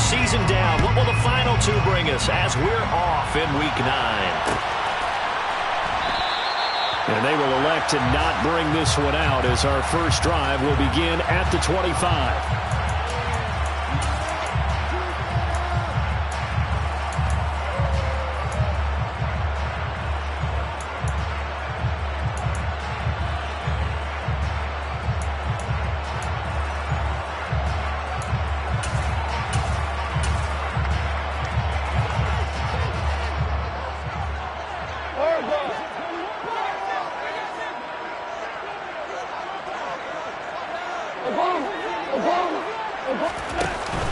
season down. What will the final two bring us as we're off in Week 9? And they will elect to not bring this one out as our first drive will begin at the 25.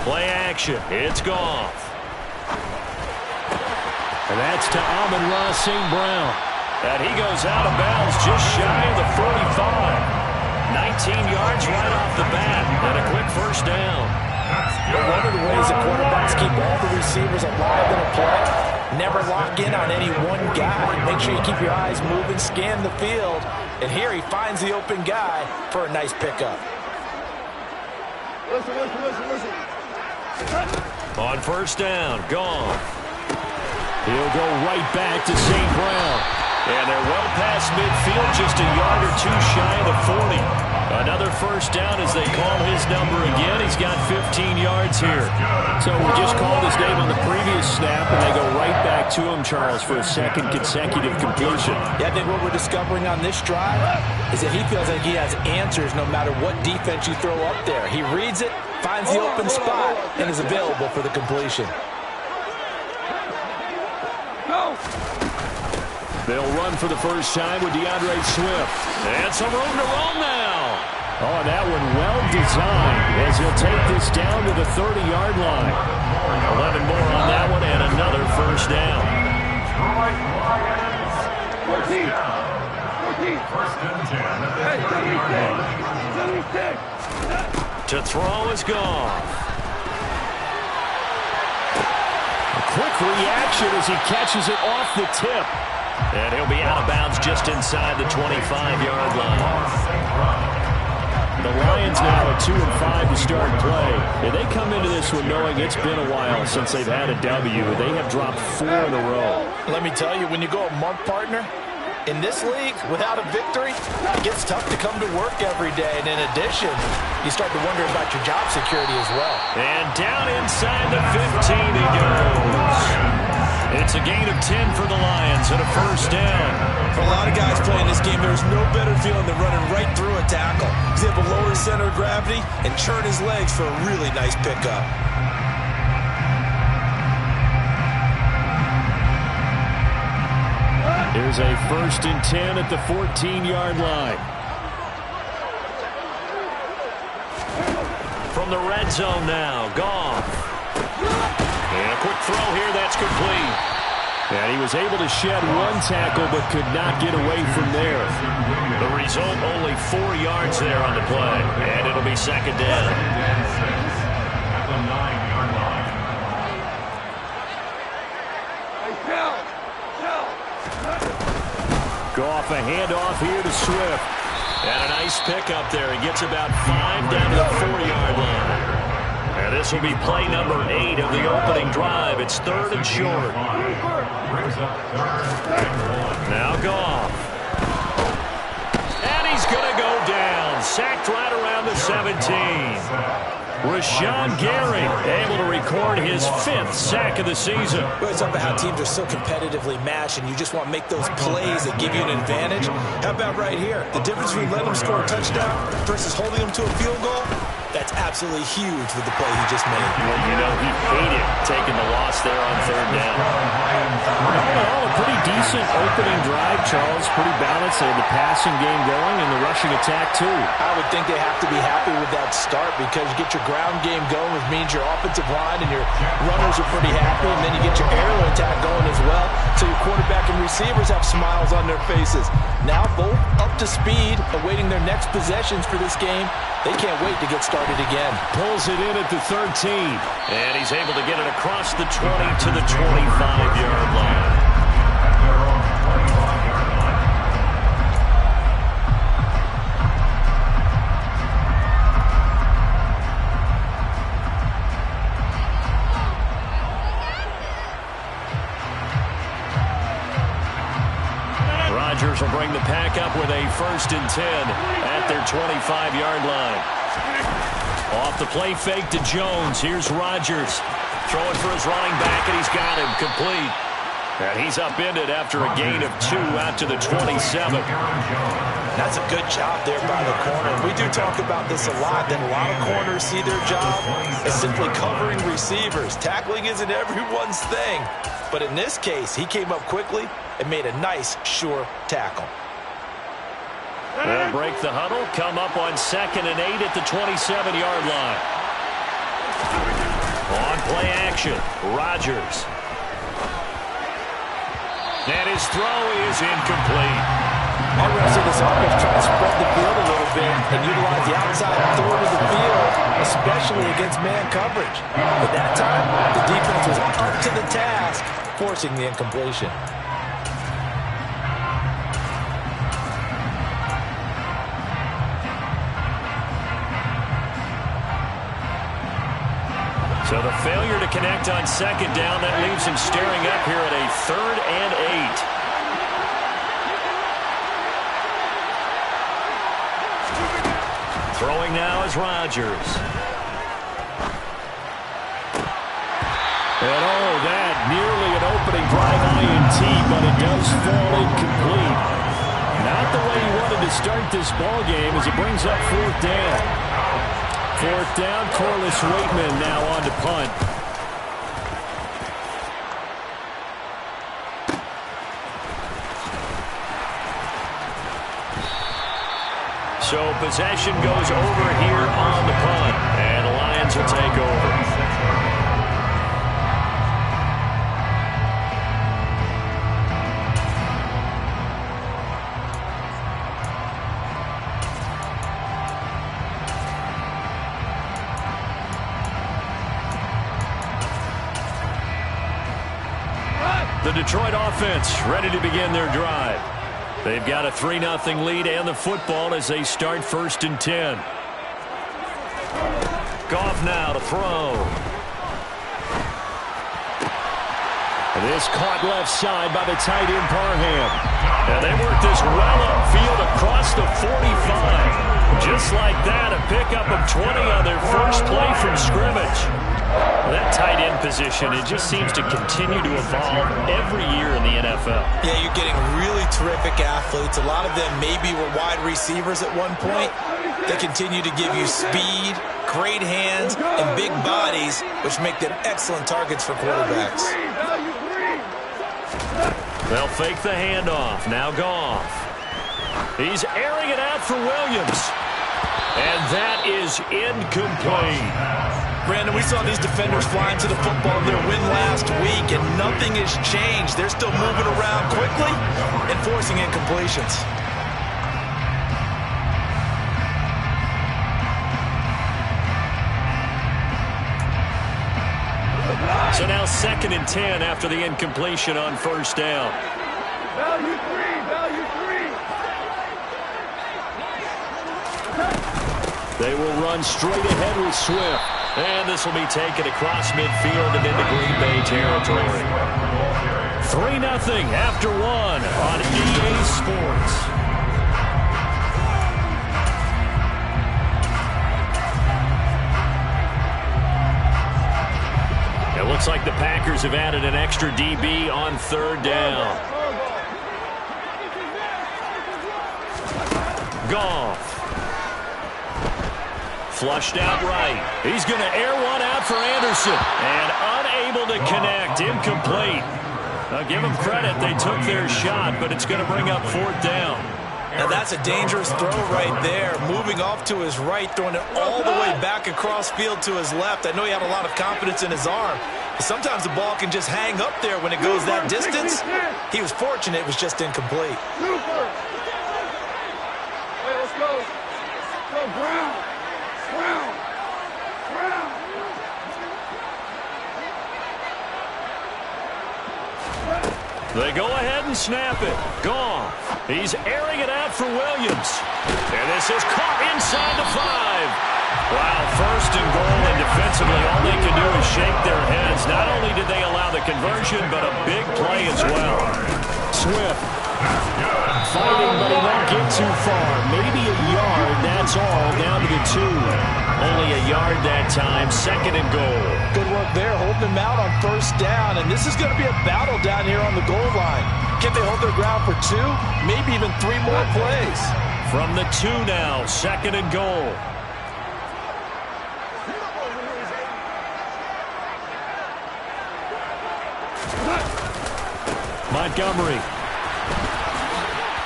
Play action. It's Goff. And that's to Amon-Ra St. Brown. And he goes out of bounds just shy of the 45. 19 yards right off the bat. And a quick first down. One of the ways that quarterbacks keep all the receivers alive in a play, never lock in on any one guy. Make sure you keep your eyes moving, scan the field. And here he finds the open guy for a nice pickup. Listen. On first down, Goff. He'll go right back to St. Brown. And they're well past midfield, just a yard or two shy of the 40. Another first down as they call his number again. He's got 15 yards here. So we just called his name on the previous snap, and they go right back to him, Charles, for a second consecutive completion. Yeah, I think what we're discovering on this drive is that he feels like he has answers no matter what defense you throw up there. He reads it, finds the open spot, and is available for the completion. They'll run for the first time with DeAndre Swift. And some room to roam now. Oh, that one well designed as he'll take this down to the 30-yard line. 11 more on that one and another first down. 14. To throw is Goff. A quick reaction as he catches it off the tip. And he'll be out of bounds just inside the 25-yard line. The Lions now at 2-5 to start play. And they come into this one knowing it's been a while since they've had a W. They have dropped 4 in a row. Let me tell you, when you go a month, partner, in this league, without a victory, it gets tough to come to work every day. And in addition, you start to wonder about your job security as well. And down inside the 15 he goes. It's a gain of 10 for the Lions and a first down. For a lot of guys playing this game, there's no better feeling than running right through a tackle. He's able to lower his center of gravity and churn his legs for a really nice pickup. Here's a 1st and 10 at the 14-yard line. From the red zone now, Goff. And a quick throw here, that's complete. And he was able to shed one tackle but could not get away from there. The result, only 4 yards there on the play. And it'll be second down. At the 9-yard line. Goff, a handoff here to Swift. And a nice pickup there. He gets about 5 down to the 4-yard line. And this will be play number 8 of the opening drive. It's 3rd and short. Now Goff. And he's going to go down. Sacked right around the 17. Rashawn Gary able to record his 5th sack of the season. Well, it's up to how teams are so competitively matched, and you just want to make those plays that give you an advantage. How about right here? The difference between letting them score a touchdown versus holding them to a field goal, that's absolutely huge with the play he just made. Well, you know, he hated taking the loss there on 3rd down. All in all, a pretty decent opening drive, Charles. Pretty balanced. They had the passing game going and the rushing attack, too. I would think they have to be happy with that start because you get your ground game going, which means your offensive line and your runners are pretty happy, and then you get your aerial attack going as well. So your quarterback and receivers have smiles on their faces. Now both up to speed, awaiting their next possessions for this game. They can't wait to get started again. Pulls it in at the 13. And he's able to get it across the 20 to the 25-yard line. Steelers will bring the pack up with a 1st and 10 at their 25-yard line. Off the play fake to Jones. Here's Rodgers throwing for his running back, and he's got him complete. And he's upended after a gain of 2 out to the 27. That's a good job there by the corner. We do talk about this a lot, that a lot of corners see their job as simply covering receivers. Tackling isn't everyone's thing. But in this case, he came up quickly and made a nice, sure tackle. They'll break the huddle, come up on 2nd and 8 at the 27-yard line. On play action, Rodgers. And his throw is incomplete. Our rest of this offense trying to spread the field a little bit and utilize the outside third of the field, especially against man coverage. But that time, the defense was up to the task, forcing the incompletion. So the failure to connect on 2nd down, that leaves him staring up here at a 3rd and 8. Throwing now is Rodgers. And oh, that nearly an opening drive INT, but it does fall incomplete. Not the way he wanted to start this ball game as it brings up 4th down. 4th down, Corliss Waitman now on to punt. So possession goes over here on the punt, and the Lions will take over. The Detroit offense ready to begin their drive. They've got a 3-0 lead and the football as they start 1st and 10. Goff now to throw. This caught left side by the tight end Parham. And they work this well upfield across the 45. Just like that, a pickup of 20 on their first play from scrimmage. That tight end position, it just seems to continue to evolve every year in the NFL. Yeah, you're getting really terrific athletes. A lot of them maybe were wide receivers at one point. They continue to give you speed, great hands, and big bodies, which make them excellent targets for quarterbacks. They'll fake the handoff. Now Goff. He's airing it out for Williams. And that is incomplete. Brandon, we saw these defenders flying to the football in their win last week, and nothing has changed. They're still moving around quickly and forcing incompletions. So now 2nd and 10 after the incompletion on 1st down. Value three. They will run straight ahead with Swift. And this will be taken across midfield and into Green Bay territory. 3-0 after 1 on EA Sports. It looks like the Packers have added an extra DB on 3rd down. Goff. Flushed out right. He's going to air one out for Anderson. And unable to connect. Incomplete. Now give them credit. They took their shot, but it's going to bring up 4th down. Now that's a dangerous throw right there. Moving off to his right, throwing it all the way back across field to his left. I know he had a lot of confidence in his arm. But sometimes the ball can just hang up there when it goes that distance. He was fortunate it was just incomplete. Let's go. Go, Brown. They go ahead and snap it. Goff. He's airing it out for Williams. And this is caught inside the 5. Wow, 1st and goal, and defensively all they can do is shake their heads. Not only did they allow the conversion, but a big play as well. Swift Fighting, but he won't get too far. Maybe a yard, that's all, down to the 2. Only a yard that time, 2nd and goal. Good work there, holding him out on 1st down, and this is going to be a battle down here on the goal line. Can they hold their ground for 2? Maybe even 3 more plays. From the 2 now, 2nd and goal. Montgomery.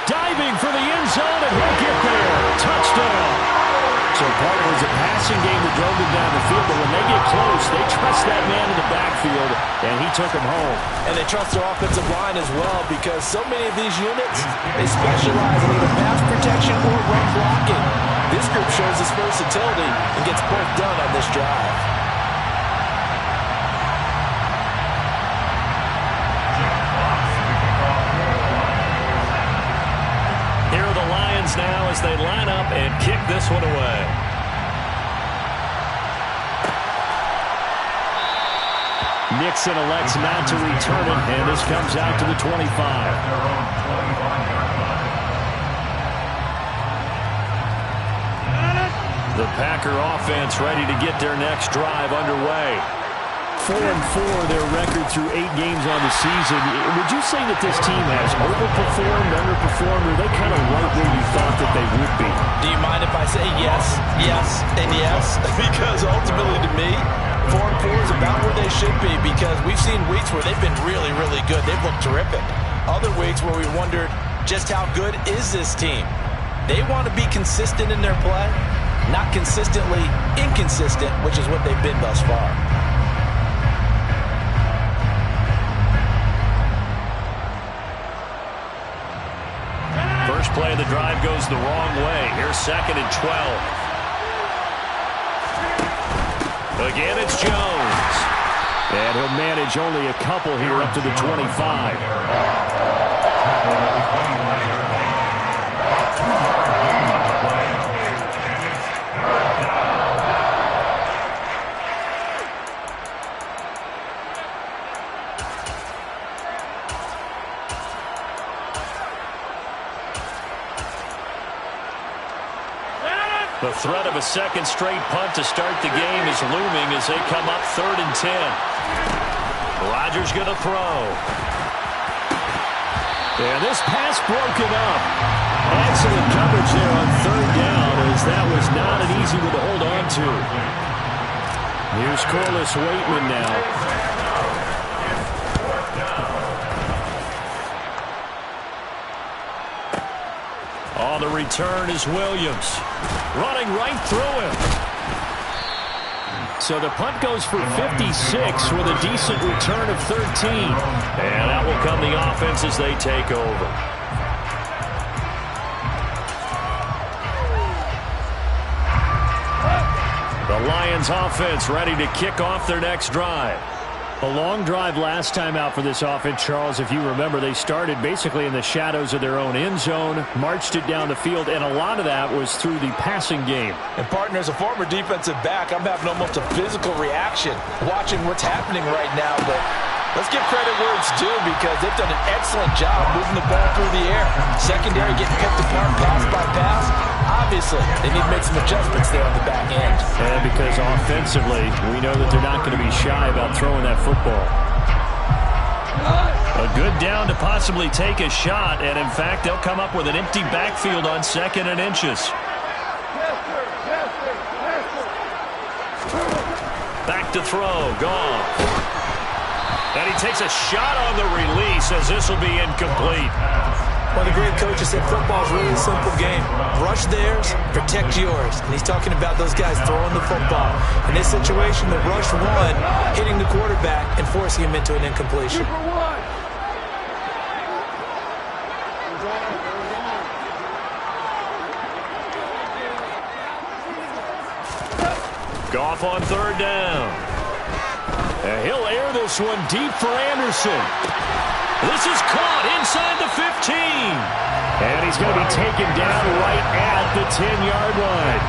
Diving for the end zone, and he'll get there. Touchdown. So part of it was a passing game that drove them down the field, but when they get close, they trust that man in the backfield, and he took them home. And they trust their offensive line as well, because so many of these units, they specialize in either pass protection or run blocking. This group shows its versatility and gets both done on this drive. Here are the Lions now as they line up and kick this one away. Nixon elects not to return it, and this comes out to the 25. The Packer offense ready to get their next drive underway. 4-4 their record through 8 games on the season. Would you say that this team has overperformed, underperformed, or are they kind of right where you thought that they would be? Do you mind if I say yes, yes, and yes? Because ultimately to me, 4-4 is about where they should be, because we've seen weeks where they've been really, really good. They've looked terrific. Other weeks where we wondered just how good is this team. They want to be consistent in their play, not consistently inconsistent, which is what they've been thus far. First play of the drive goes the wrong way. Here's 2nd and 12. Again, it's Jones. And he'll manage only a couple here up to the 25. The threat of a second straight punt to start the game is looming as they come up 3rd and 10. Rodgers going to throw. And this pass broken up. Excellent coverage there on 3rd down, as that was not an easy one to hold on to. Here's Corliss Waitman now. On the return is Williams. Running right through him. So the punt goes for 56 with a decent return of 13. And out will come the offense as they take over. The Lions offense ready to kick off their next drive. A long drive last time out for this offense, Charles. If you remember, they started basically in the shadows of their own end zone, marched it down the field, and a lot of that was through the passing game. And, partner, as a former defensive back, I'm having almost a physical reaction watching what's happening right now. But let's give credit where it's due, because they've done an excellent job moving the ball through the air. Secondary getting picked apart pass by pass. Obviously, they need to make some adjustments there on the back end. And because offensively, we know that they're not going to be shy about throwing that football. A good down to possibly take a shot, and in fact, they'll come up with an empty backfield on 2nd and inches. Back to throw, gone. And he takes a shot on the release, as this will be incomplete. One of the great coaches said football is really a simple game. Rush theirs, protect yours. And he's talking about those guys throwing the football. In this situation, the rush one, hitting the quarterback and forcing him into an incompletion. Goff on 3rd down. And he'll air this one deep for Anderson. This is caught inside the 15. And he's going to be taken down right at the 10-yard line.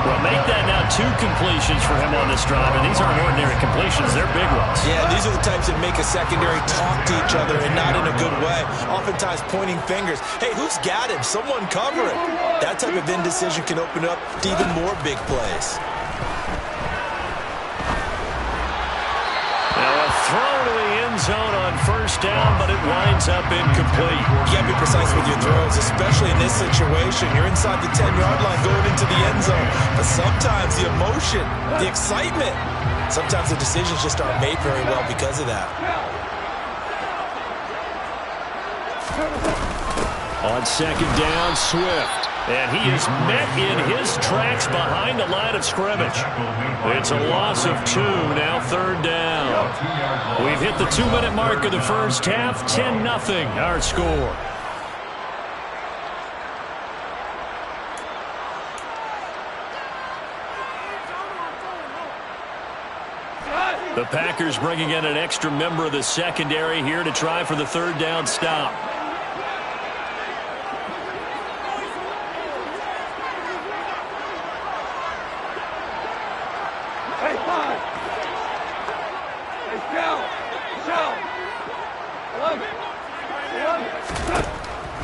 Well, make that now 2 completions for him on this drive, and these aren't ordinary completions. They're big ones. Yeah, these are the types that make a secondary talk to each other, and not in a good way. Oftentimes pointing fingers. Hey, who's got him? Someone cover it. That type of indecision can open up to even more big plays. Now a throw to the end zone on first down, but it winds up incomplete. You got to be precise with your throws, especially in this situation. You're inside the 10-yard line going into the end zone. But sometimes the emotion, the excitement, sometimes the decisions just aren't made very well because of that. On second down, Swift. And he is met in his tracks behind the line of scrimmage. It's a loss of 2, now third down. We've hit the 2-minute mark of the first half, 10-0 our score. The Packers bringing in an extra member of the secondary here to try for the third down stop.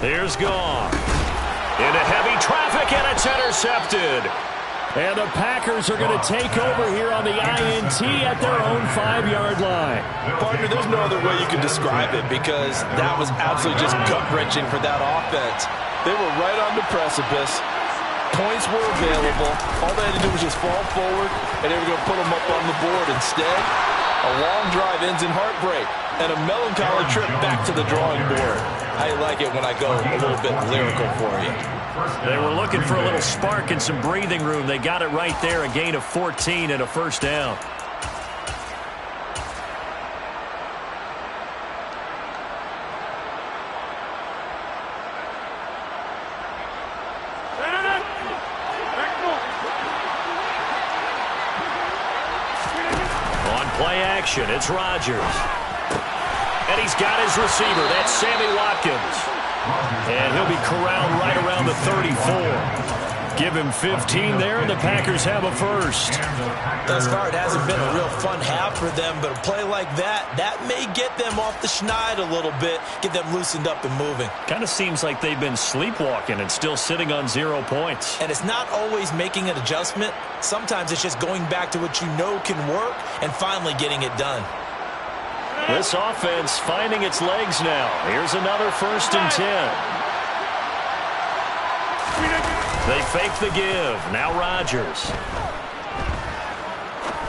Here's Gone. Into heavy traffic, and it's intercepted. And the Packers are going to take over here on the INT at their own 5-yard line. Partner, there's no other way you can describe it because that was absolutely just gut-wrenching for that offense. They were right on the precipice. Points were available. All they had to do was just fall forward, and they were going to put them up on the board. Instead, a long drive ends in heartbreak and a melancholy trip back to the drawing board. I like it when I go a little bit lyrical for you. They were looking for a little spark and some breathing room. They got it right there, a gain of 14 and a first down. On play action, it's Rodgers. And he's got his receiver. That's Sammy Watkins. And he'll be corralled right around the 34. Give him 15 there, and the Packers have a first. Thus far, it hasn't been a real fun half for them, but a play like that may get them off the schneid a little bit, get them loosened up and moving. Kind of seems like they've been sleepwalking and still sitting on 0 points. And it's not always making an adjustment. Sometimes it's just going back to what you know can work and finally getting it done. This offense finding its legs now. Here's another 1st and 10. They fake the give. Now Rodgers.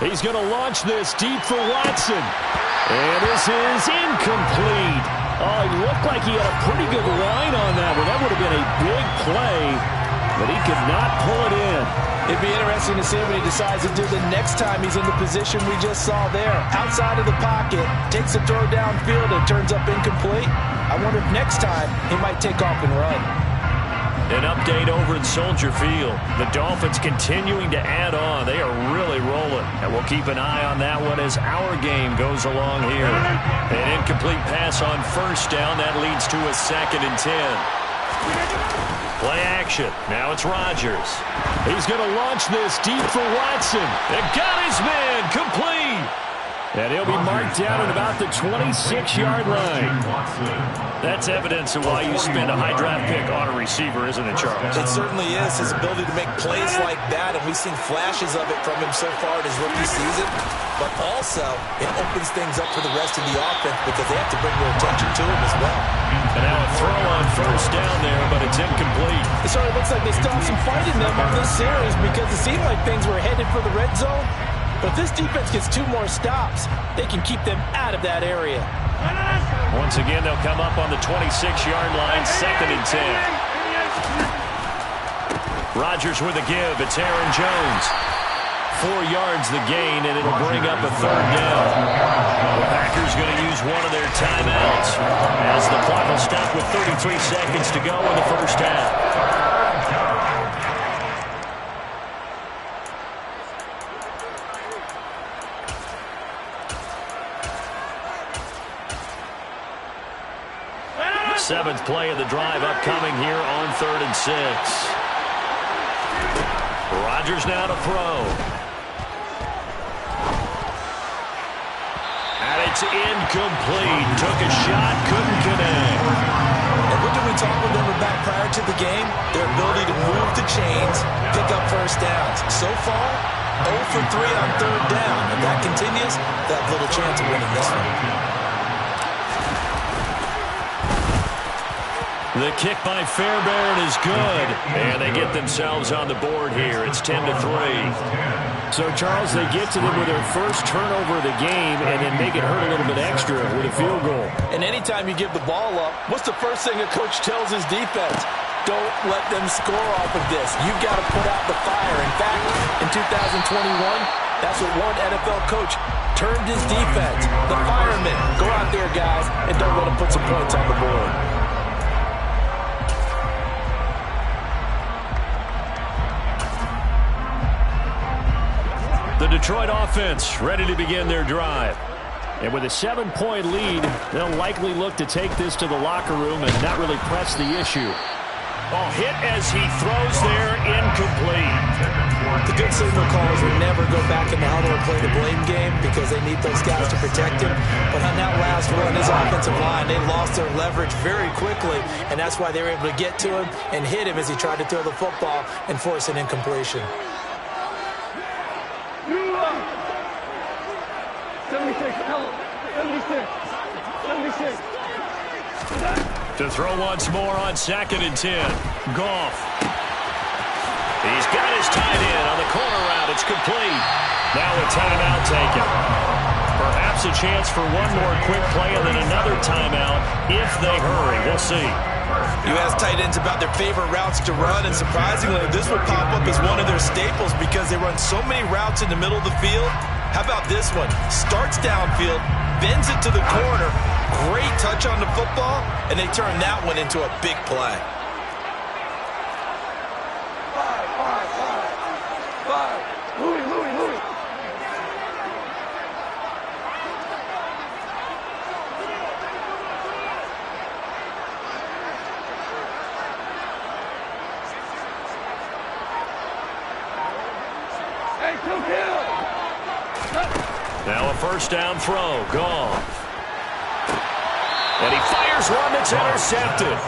He's going to launch this deep for Watson. And this is incomplete. Oh, it looked like he had a pretty good line on that one. That would have been a big play, but he could not pull it in. It'd be interesting to see what he decides to do the next time he's in the position we just saw there. Outside of the pocket, takes a throw downfield and turns up incomplete. I wonder if next time he might take off and run. An update over at Soldier Field. The Dolphins continuing to add on. They are really rolling. And we'll keep an eye on that one as our game goes along here. An incomplete pass on first down. That leads to a 2nd and 10. Play action. Now it's Rodgers. He's going to launch this deep for Watson. And got his man complete. And he'll be marked down at about the 26-yard line. That's evidence of why you spend a high draft pick on a receiver, isn't it, Charles? It certainly is. His ability to make plays like that, and we've seen flashes of it from him so far in his rookie season. But also, it opens things up for the rest of the offense because they have to bring their attention to him as well. And now a throw on first down there, but it's incomplete. It sort of looks like they still have some fight in them on this series because it seemed like things were headed for the red zone. But if this defense gets 2 more stops, they can keep them out of that area. Once again, they'll come up on the 26-yard line, 2nd and 10. Rodgers with a give. It's Aaron Jones. 4 yards the gain, and it'll bring up a 3rd down. The Packers going to use one of their timeouts as the clock will stop with 33 seconds to go in the first half. Seventh play of the drive upcoming here on 3rd and 6. Rodgers now to throw. It's incomplete. Took a shot, couldn't connect. And what did we talk with them about prior to the game? Their ability to move the chains, pick up first downs. So far, 0 for 3 on third down. If that continues, they have little chance of winning this one. The kick by Fairbairn is good, and they get themselves on the board here. It's 10-3. So, Charles, they get to them with their first turnover of the game and then make it hurt a little bit extra with a field goal. And anytime you give the ball up, what's the first thing a coach tells his defense? Don't let them score off of this. You've got to put out the fire. In fact, in 2021, that's what one NFL coach termed his defense. The firemen. Go out there, guys, and don't let them put some points on the board. The Detroit offense ready to begin their drive. And with a 7-point lead, they'll likely look to take this to the locker room and not really press the issue. Oh, hit as he throws there, incomplete. The good signal callers will never go back in the huddle and play the blame game because they need those guys to protect him. But on that last run, his offensive line, they lost their leverage very quickly, and that's why they were able to get to him and hit him as he tried to throw the football and force an incompletion. 76, 76, 76. To throw once more on 2nd and 10. Goff. He's got his tight end on the corner route. It's complete. Now a timeout taken. Perhaps a chance for one more quick play and then another timeout if they hurry. We'll see. You ask tight ends about their favorite routes to run, and surprisingly, this will pop up as one of their staples because they run so many routes in the middle of the field. How about this one? Starts downfield, bends it to the corner, great touch on the football, and they turn that one into a big play. 5. Louis. Hey, kill. Now a first down throw. Goff. And he fires one that's intercepted.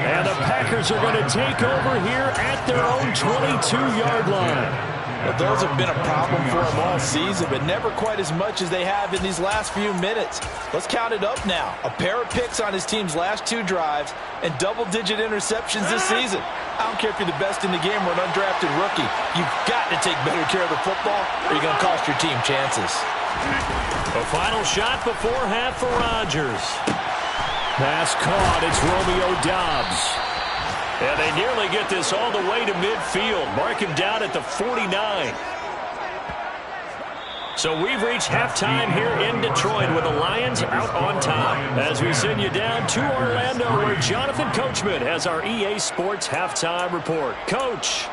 And the Packers are going to take over here at their own 22-yard line. Well, those have been a problem for them all season, but never quite as much as they have in these last few minutes. Let's count it up now. A pair of picks on his team's last 2 drives and double-digit interceptions this season. I don't care if you're the best in the game or an undrafted rookie. You've got to take better care of the football or you're going to cost your team chances. A final shot before half for Rodgers. Pass caught. It's Romeo Doubs. And they nearly get this all the way to midfield. Mark him down at the 49. So we've reached halftime here in Detroit with the Lions out on top. As we send you down to Orlando where Jonathan Coachman has our EA Sports halftime report. Coach.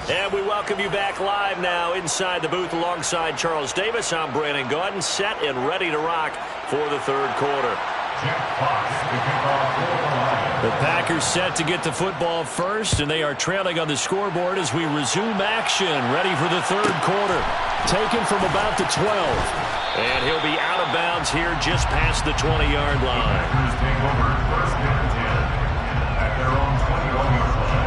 And we welcome you back live now inside the booth alongside Charles Davis. I'm Brandon Gaudin, set and ready to rock for the third quarter. The Packers set to get the football first, and they are trailing on the scoreboard as we resume action, ready for the third quarter. Taken from about the 12. And he'll be out of bounds here just past the 20-yard line. At their own 21-yard line.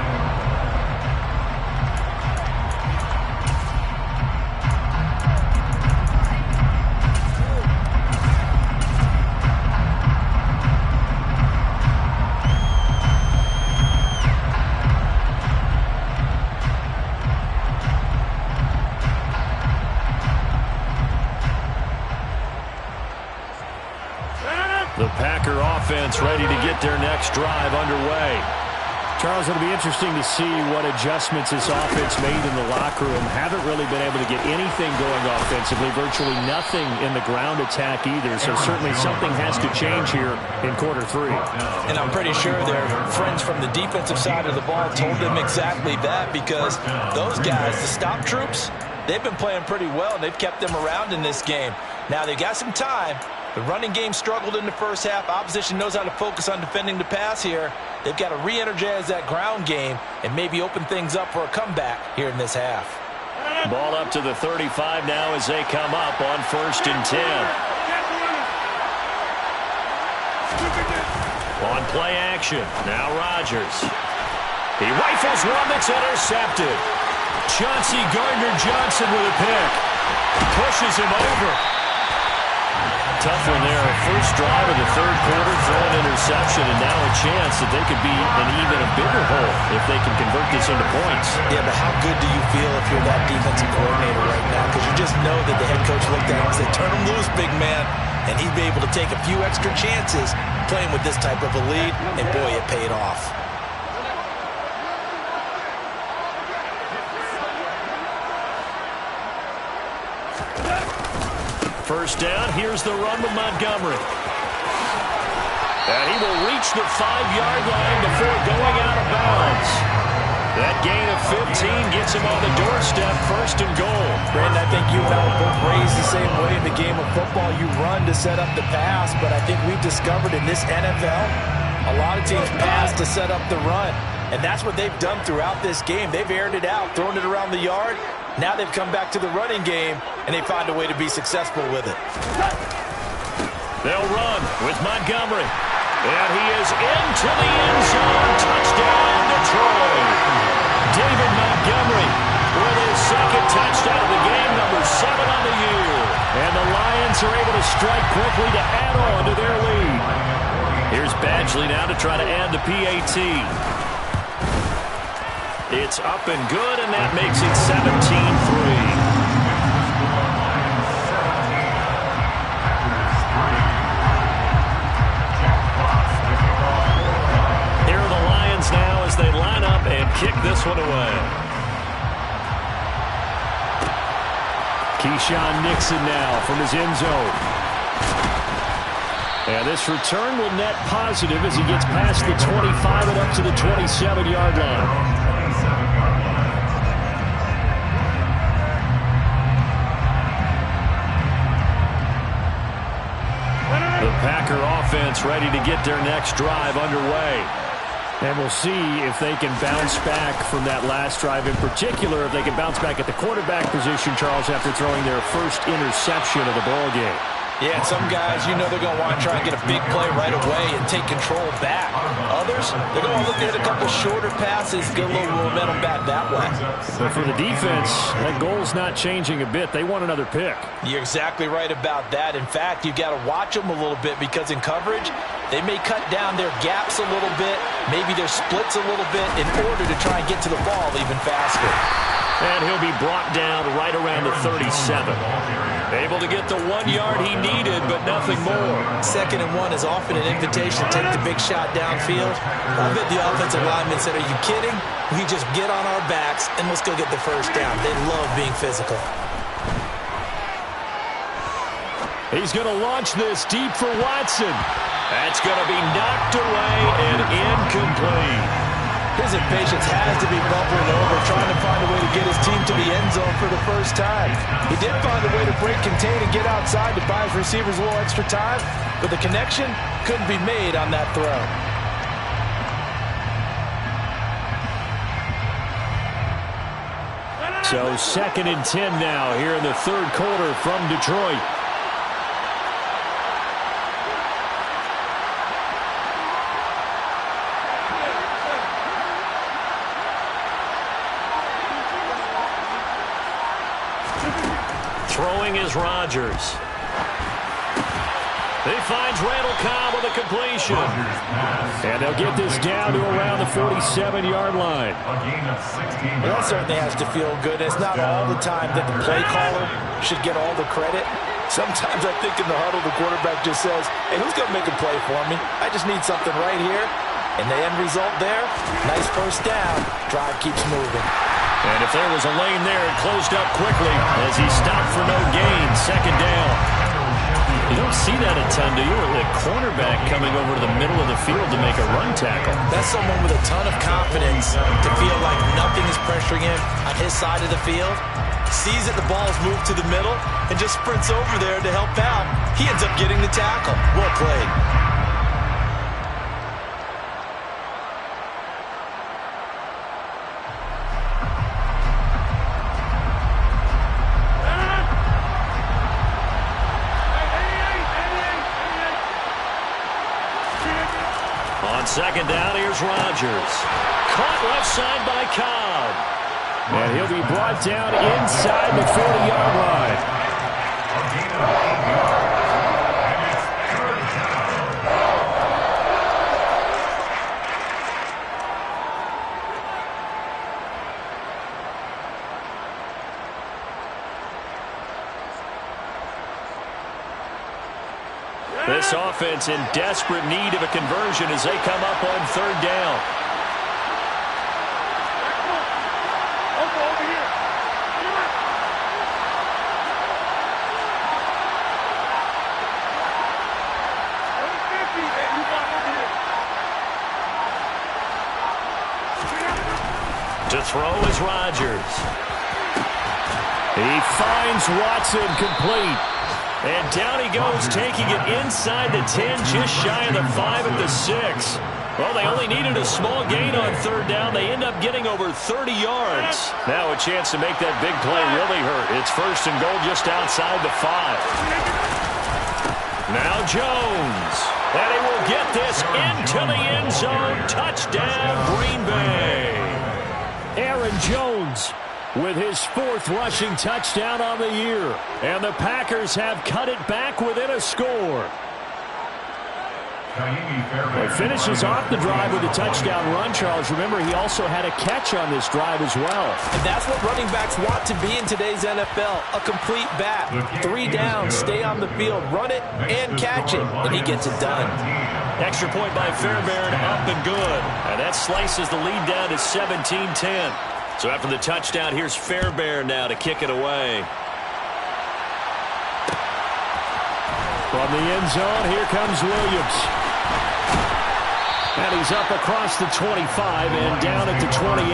The Packer offense ready to get their next drive underway. Charles, it'll be interesting to see what adjustments this offense made in the locker room. Haven't really been able to get anything going offensively, virtually nothing in the ground attack either. So certainly something has to change here in quarter 3. And I'm pretty sure their friends from the defensive side of the ball told them exactly that because those guys, the stop troops, they've been playing pretty well, and they've kept them around in this game. Now, they've got some time. The running game struggled in the first half. Opposition knows how to focus on defending the pass here. They've got to re-energize that ground game and maybe open things up for a comeback here in this half. Ball up to the 35 now as they come up on 1st and 10. On play action, now Rodgers. He rifles one that's intercepted. Chauncey Gardner-Johnson with a pick. Pushes him over. Tough one there. First drive of the third quarter, throw an interception, and now a chance that they could be in even a bigger hole if they can convert this into points. Yeah, but how good do you feel if you're that defensive coordinator right now? Because you just know that the head coach looked at him and said, turn him loose, big man. And he'd be able to take a few extra chances playing with this type of a lead, and boy, it paid off. First down, here's the run with Montgomery. And he will reach the 5-yard line before going out of bounds. That gain of 15 gets him on the doorstep, 1st and goal. Brandon, I think you and I were both raised the same way in the game of football. You run to set up the pass, but I think we've discovered in this NFL, a lot of teams pass to set up the run. And that's what they've done throughout this game. They've aired it out, thrown it around the yard. Now they've come back to the running game, and they find a way to be successful with it. They'll run with Montgomery. And he is into the end zone. Touchdown, Detroit. David Montgomery with his second touchdown of the game, number 7 on the year. And the Lions are able to strike quickly to add on to their lead. Here's Badgley now to try to add the PAT. It's up and good, and that makes it 17-3. Now as they line up and kick this one away. Keyshawn Nixon now from his end zone. And this return will net positive as he gets past the 25 and up to the 27-yard line. The Packer offense ready to get their next drive underway. And we'll see if they can bounce back from that last drive. In particular, if they can bounce back at the quarterback position, Charles, after throwing their first interception of the ballgame. Yeah, and some guys, you know they're going to want to try and get a big play right away and take control back. Others, they're going to look at a couple shorter passes, get a little momentum back that way. But for the defense, that goal's not changing a bit. They want another pick. You're exactly right about that. In fact, you've got to watch them a little bit because in coverage, they may cut down their gaps a little bit, maybe their splits a little bit in order to try and get to the ball even faster. And he'll be brought down right around the 37. Able to get the 1 yard he needed, but nothing more. 2nd and 1 is often an invitation to take the big shot downfield. I bet the offensive lineman said, are you kidding? We just get on our backs and let's go get the first down. They love being physical. He's going to launch this deep for Watson. That's going to be knocked away and incomplete. His impatience has to be bubbling over, trying to find a way to get his team to the end zone for the first time. He did find a way to break, contain, and get outside to buy his receivers a little extra time, but the connection couldn't be made on that throw. So 2nd and 10 now here in the third quarter from Detroit. Throwing is Rodgers. He finds Randall Cobb with a completion. And they'll get this down to around the 47-yard line. Well, that certainly has to feel good. It's not all the time that the play caller should get all the credit. Sometimes I think in the huddle, the quarterback just says, hey, who's going to make a play for me? I just need something right here. And the end result there, nice first down. Drive keeps moving. And if there was a lane there, it closed up quickly as he stopped for no gain. 2nd down. You don't see that a ton, do you? The cornerback coming over to the middle of the field to make a run tackle. That's someone with a ton of confidence to feel like nothing is pressuring him on his side of the field. Sees that the ball's moved to the middle and just sprints over there to help out. He ends up getting the tackle. Well played. On second down, here's Rodgers. Caught left side by Cobb. And he'll be brought down inside the 40-yard line. This offense in desperate need of a conversion as they come up on third down. To throw is Rodgers. He finds Watson complete. And down he goes, taking it inside the 10, just shy of the 5 at the 6. Well, they only needed a small gain on third down. They end up getting over 30 yards. Now a chance to make that big play really hurt. It's first and goal just outside the 5. Now Jones. And he will get this into the end zone. Touchdown, Green Bay. Aaron Jones with his 4th rushing touchdown on the year. And the Packers have cut it back within a score. He finishes off the drive with a touchdown run, Charles. Remember, he also had a catch on this drive as well. And that's what running backs want to be in today's NFL, a complete back. 3 downs, stay on the field, run it, and catch it, and he gets it done. Extra point by Fairbairn, up and good. And that slices the lead down to 17-10. So after the touchdown, here's Fairbairn now to kick it away. From the end zone, here comes Williams. And he's up across the 25 and down at the 28.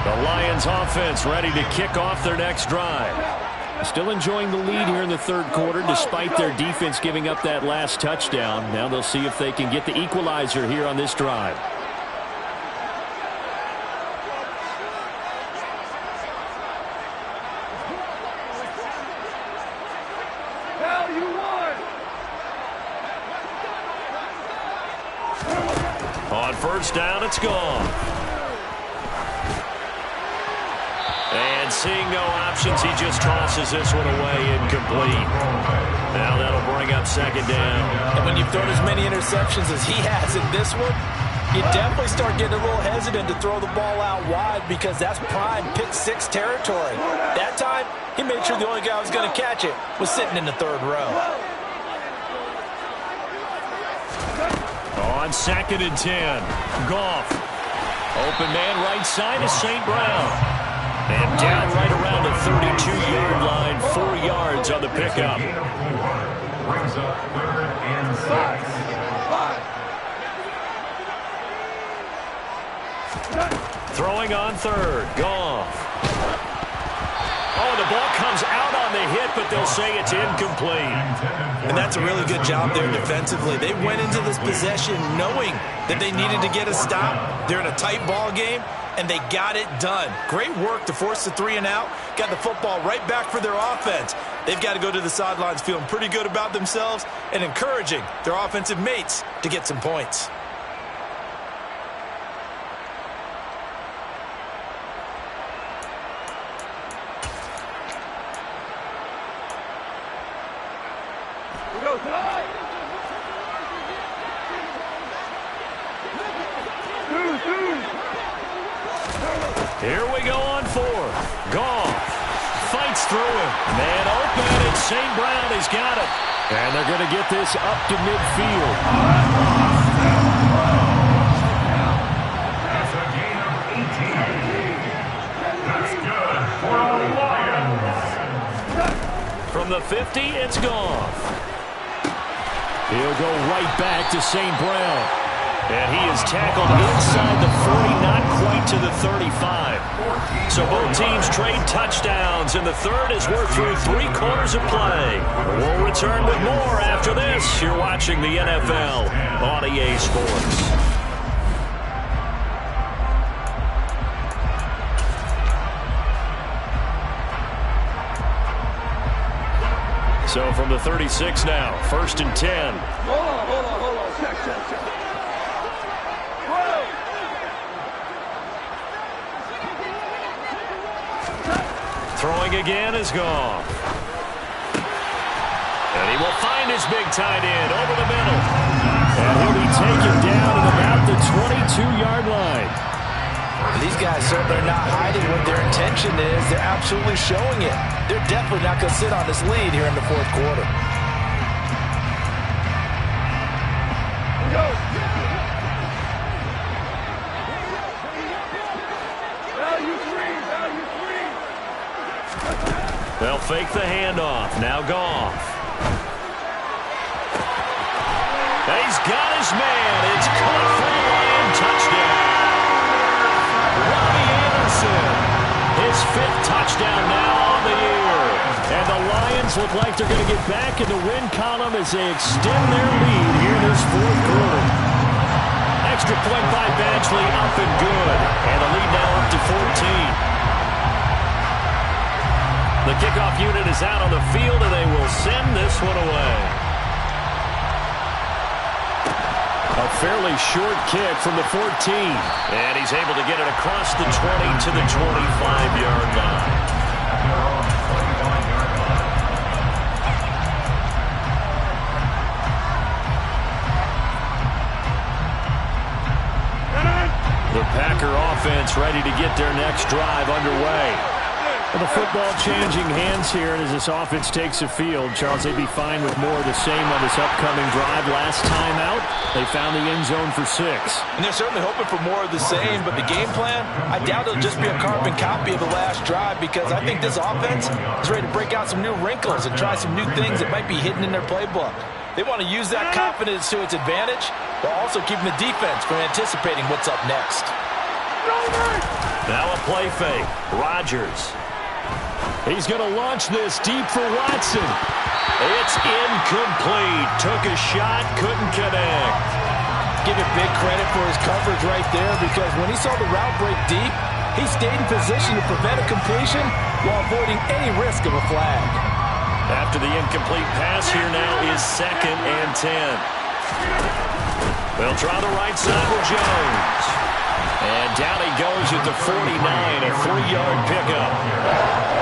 The Lions offense ready to kick off their next drive. Still enjoying the lead here in the third quarter despite their defense giving up that last touchdown. Now they'll see if they can get the equalizer here on this drive. On first down, it's gone. And seeing no options, he just tosses this one away, incomplete. Now that'll bring up second down. And when you've thrown as many interceptions as he has in this one, you definitely start getting a little hesitant to throw the ball out wide because that's prime pick 6 territory. That time, he made sure the only guy who was going to catch it was sitting in the third row. On second and 10, Goff. Open man right side is St. Brown. And down right around the 32-yard line, 4 yards on the pickup. Brings up 3rd and 6. Throwing on third, Goff. Oh, the ball comes out on the hit, but they'll say it's incomplete. And that's a really good job there defensively. They went into this possession knowing that they needed to get a stop. They're in a tight ball game, and they got it done. Great work to force the 3 and out. Got the football right back for their offense. They've got to go to the sidelines feeling pretty good about themselves and encouraging their offensive mates to get some points. Here we go on 4. Goff fights through him. Man open, and St. Brown has got it. And they're going to get this up to midfield. That's a gain of 18. the 50, it's Goff. He'll go right back to St. Brown. And he is tackled inside the 40, not quite to the 35. So both teams trade touchdowns, and the third as we're through 3 quarters of play. We'll return with more after this. You're watching the NFL on EA Sports. So from the 36 now, 1st and 10. Hold on. Check. Throwing again is Goff. And he will find his big tight end over the middle. And he'll be taken down at about the 22-yard line. These guys certainly are not hiding what their intention is. They're absolutely showing it. They're definitely not going to sit on this lead here in the 4th quarter. Go. Value three. They'll fake the handoff. Now Goff. He's got his man. It's caught for a Lion touchdown. Robbie Anderson. His 5th touchdown now on the year. And the Lions look like they're going to get back in the win column as they extend their lead here in this 4th quarter. Extra point by Badgley, up and good. And the lead now up to 14. The kickoff unit is out on the field, and they will send this one away. A fairly short kick from the 14. And he's able to get it across the 20 to the 25-yard line. The Packer offense ready to get their next drive underway. Well, the football changing hands here, and as this offense takes the field, Charles, they'd be fine with more of the same on this upcoming drive. Last time out, they found the end zone for 6. And they're certainly hoping for more of the same, but the game plan, I doubt it'll just be a carbon copy of the last drive, because I think this offense is ready to break out some new wrinkles and try some new things that might be hidden in their playbook. They want to use that confidence to its advantage, while also keeping the defense from anticipating what's up next. Now a play fake. Rodgers. He's going to launch this deep for Watson. It's incomplete. Took a shot, couldn't connect. Give it big credit for his coverage right there, because when he saw the route break deep, he stayed in position to prevent a completion while avoiding any risk of a flag. After the incomplete pass, here now is 2nd and 10. They'll try the right side with Jones. And down he goes at the 49, a 3-yard pickup.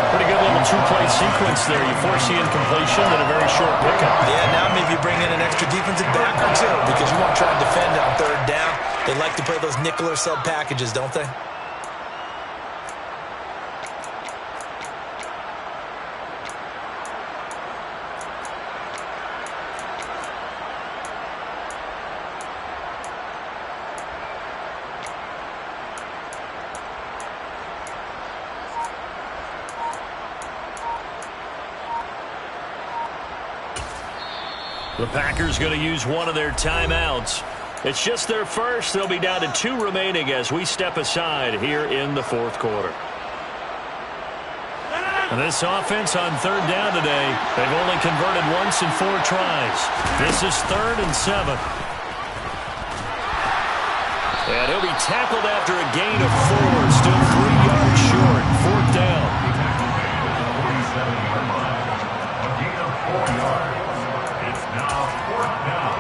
Pretty good little 2-play sequence there. You force the incompletion and a very short pickup. Yeah, now maybe you bring in an extra defensive back or two, because you want to try to defend on 3rd down. They like to play those nickel or sub packages, don't they? The Packers going to use one of their timeouts. It's just their first. They'll be down to 2 remaining as we step aside here in the 4th quarter. And this offense on 3rd down today, they've only converted once in 4 tries. This is 3rd and 7. And he'll be tackled after a gain of 4, still 3 yards short. 4th down. A gain of 4 yards. It's now 4th down.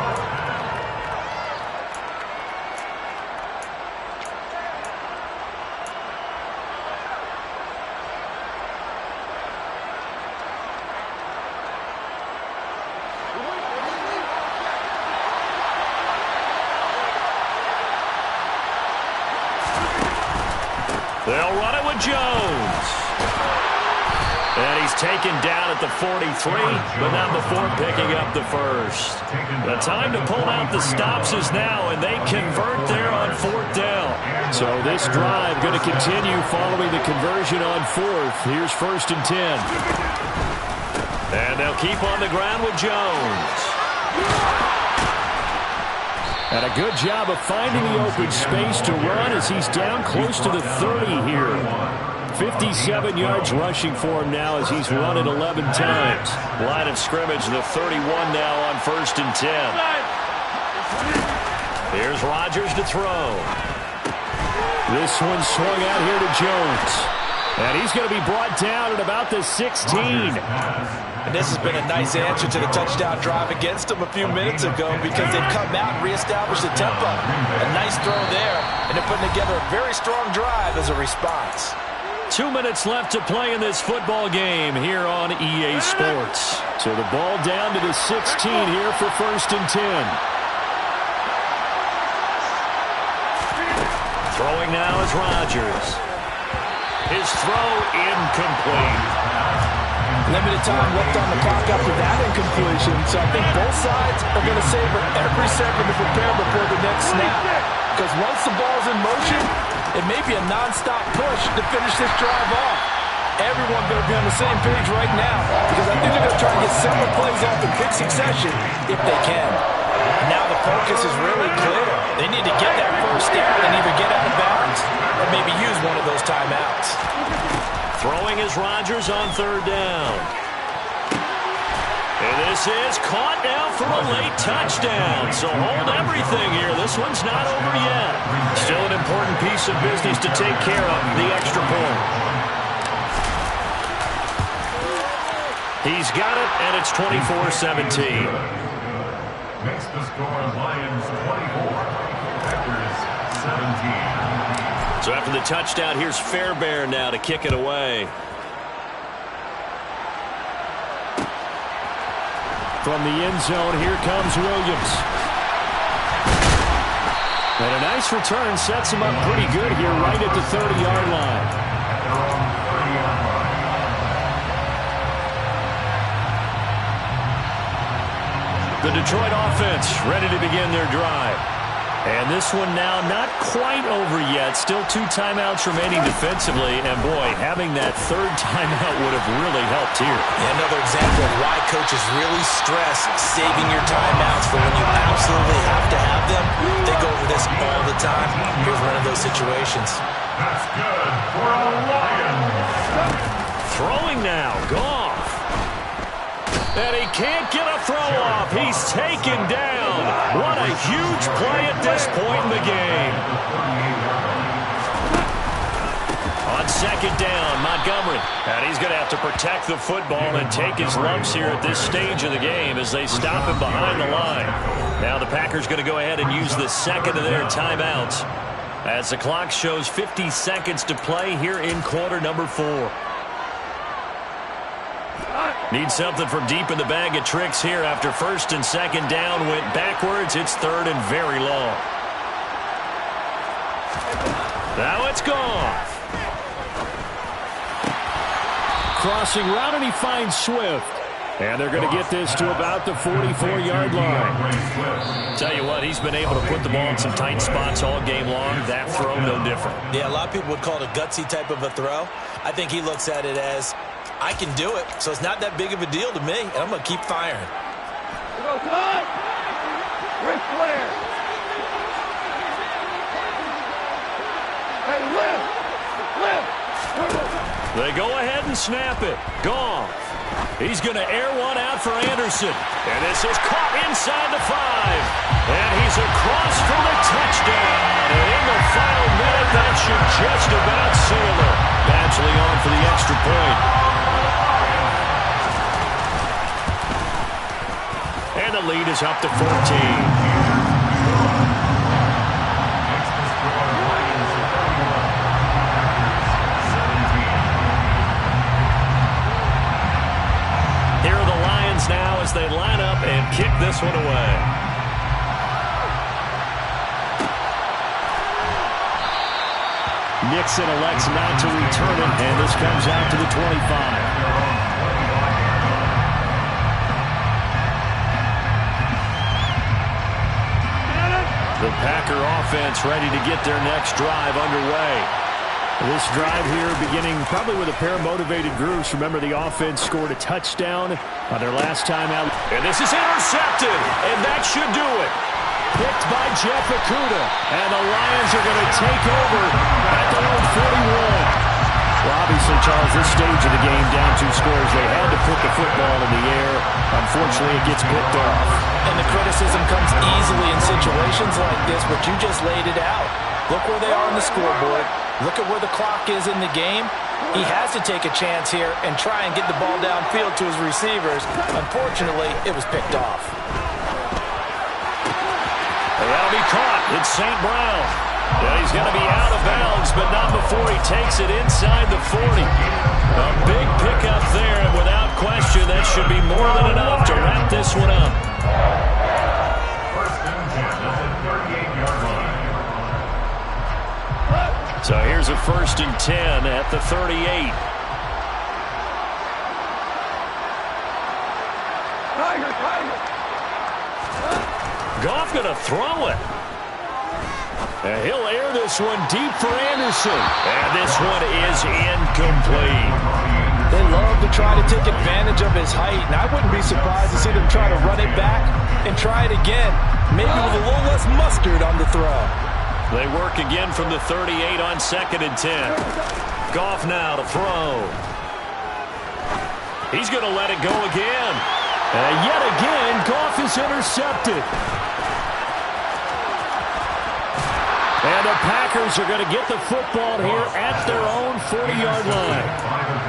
They'll run it with Jones. And he's taken down at the 43, but now before picking up the first. The time to pull out the stops is now, and they convert there on 4th down. So this drive going to continue following the conversion on 4th. Here's 1st and 10. And they'll keep on the ground with Jones. And a good job of finding the open space to run as he's down close to the 30 here. 57 yards rushing for him now as he's run it 11 times. Line of scrimmage, the 31 now on 1st and 10. Here's Rodgers to throw. This one swung out here to Jones. And he's going to be brought down at about the 16. And this has been a nice answer to the touchdown drive against them a few minutes ago because they've come out and reestablished the tempo. A nice throw there, and they're putting together a very strong drive as a response. 2 minutes left to play in this football game here on EA Sports. So the ball down to the 16 here for 1st and 10. Throwing now is Rodgers. His throw incomplete. Limited time left on the clock after that incompletion, so I think both sides are going to savor every second to prepare before the next snap. Because once the ball's in motion, it may be a non-stop push to finish this drive off. Everyone better be on the same page right now because I think they're going to try to get several plays off in quick succession if they can. Now the focus is really clear. They need to get that first down and either get out of bounds or maybe use one of those timeouts. Throwing is Rodgers on 3rd down. And this is caught now for a late touchdown. So hold everything here. This one's not over yet. Still an important piece of business to take care of, the extra point. He's got it, and it's 24-17. Makes the score Lions 24, Packers 17. So after the touchdown, here's Fairbairn now to kick it away. From the end zone, here comes Williams. And a nice return sets him up pretty good here right at the 30-yard line. The Detroit offense ready to begin their drive. And this one now not quite over yet. Still 2 timeouts remaining defensively. And, boy, having that 3rd timeout would have really helped here. Yeah, another example of why coaches really stress saving your timeouts for when you absolutely have to have them. They go over this all the time. Here's one of those situations. That's good for a Lions. Throwing now. Goff. And he can't get a throw off. He's taken down. What a huge play at this point in the game. On 2nd down, Montgomery. And he's going to have to protect the football and take his lumps here at this stage of the game as they stop him behind the line. Now the Packers going to go ahead and use the 2nd of their timeouts as the clock shows 50 seconds to play here in quarter number 4. Need something from deep in the bag of tricks here after 1st and 2nd down went backwards. It's 3rd and very long. Now it's gone. Crossing route, and he finds Swift. And they're going to get this to about the 44-yard line. Tell you what, he's been able to put the ball in some tight spots all game long. That throw, no different. Yeah, a lot of people would call it a gutsy type of a throw. I think he looks at it as, I can do it, so it's not that big of a deal to me, and I'm going to keep firing. Go, son! Ric Flair! Hey, lift! They go ahead and snap it. Goff. He's going to air one out for Anderson. And this is caught inside the 5. And he's across for the touchdown. And in the final minute, that should just about seal it. Badgley on for the extra point. And the lead is up to 14. Here are the Lions now as they line up and kick this one away. Nixon elects not to return it, and this comes out to the 25. The Packer offense ready to get their next drive underway. This drive here beginning probably with a pair of motivated groups. Remember, the offense scored a touchdown on their last time out. And this is intercepted, and that should do it. Picked by Jeff Okudah, and the Lions are going to take over at their own 41. Well, obviously, Charles, this stage of the game, down 2 scores, they had to put the football in the air. Unfortunately, it gets picked off. And the criticism comes easily in situations like this, but you just laid it out. Look where they are on the scoreboard. Look at where the clock is in the game. He has to take a chance here and try and get the ball downfield to his receivers. Unfortunately, it was picked off. That'll be caught. It's St. Brown. And he's going to be out of bounds, but not before he takes it inside the 40. A big pickup there, and without question, that should be more than enough to wrap this one up. First and 10 at the 38-yard line. So here's a 1st and 10 at the 38. Goff going to throw it. And he'll air this one deep for Anderson. And this one is incomplete. They love to try to take advantage of his height, and I wouldn't be surprised to see them try to run it back and try it again, maybe with a little less mustard on the throw. They work again from the 38 on 2nd and 10. Goff now to throw. He's going to let it go again. And yet again, Goff is intercepted. And the Packers are going to get the football here at their own 40-yard line.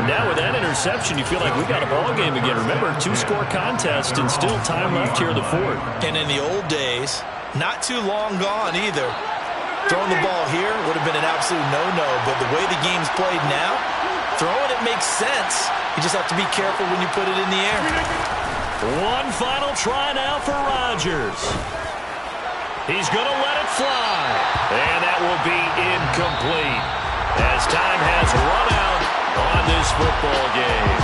Now with that interception, you feel like we got a ball game again. Remember, 2-score contest and still time left here in the 4th. And in the old days, not too long gone either. Throwing the ball here would have been an absolute no-no, but the way the game's played now, throwing it makes sense. You just have to be careful when you put it in the air. One final try now for Rodgers. He's going to let it fly. And that will be incomplete as time has run out on this football game.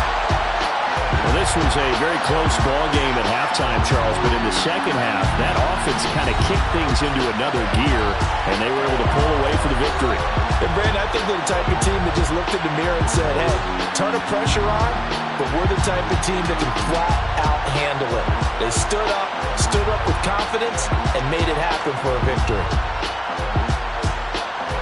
Well, this was a very close ball game at halftime, Charles, but in the second half, that offense kind of kicked things into another gear, and they were able to pull away for the victory. And, Brandon, I think they're the type of team that just looked in the mirror and said, hey, ton of pressure on, but we're the type of team that can flat out handle it. They stood up with confidence, and made it happen for a victory.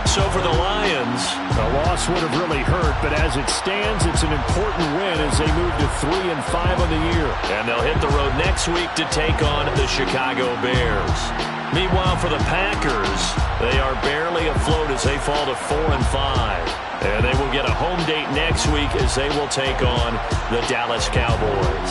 So for the Lions, the loss would have really hurt, but as it stands, it's an important win as they move to 3-5 on the year. And they'll hit the road next week to take on the Chicago Bears. Meanwhile, for the Packers, they are barely afloat as they fall to 4-5. And they will get a home date next week as they will take on the Dallas Cowboys.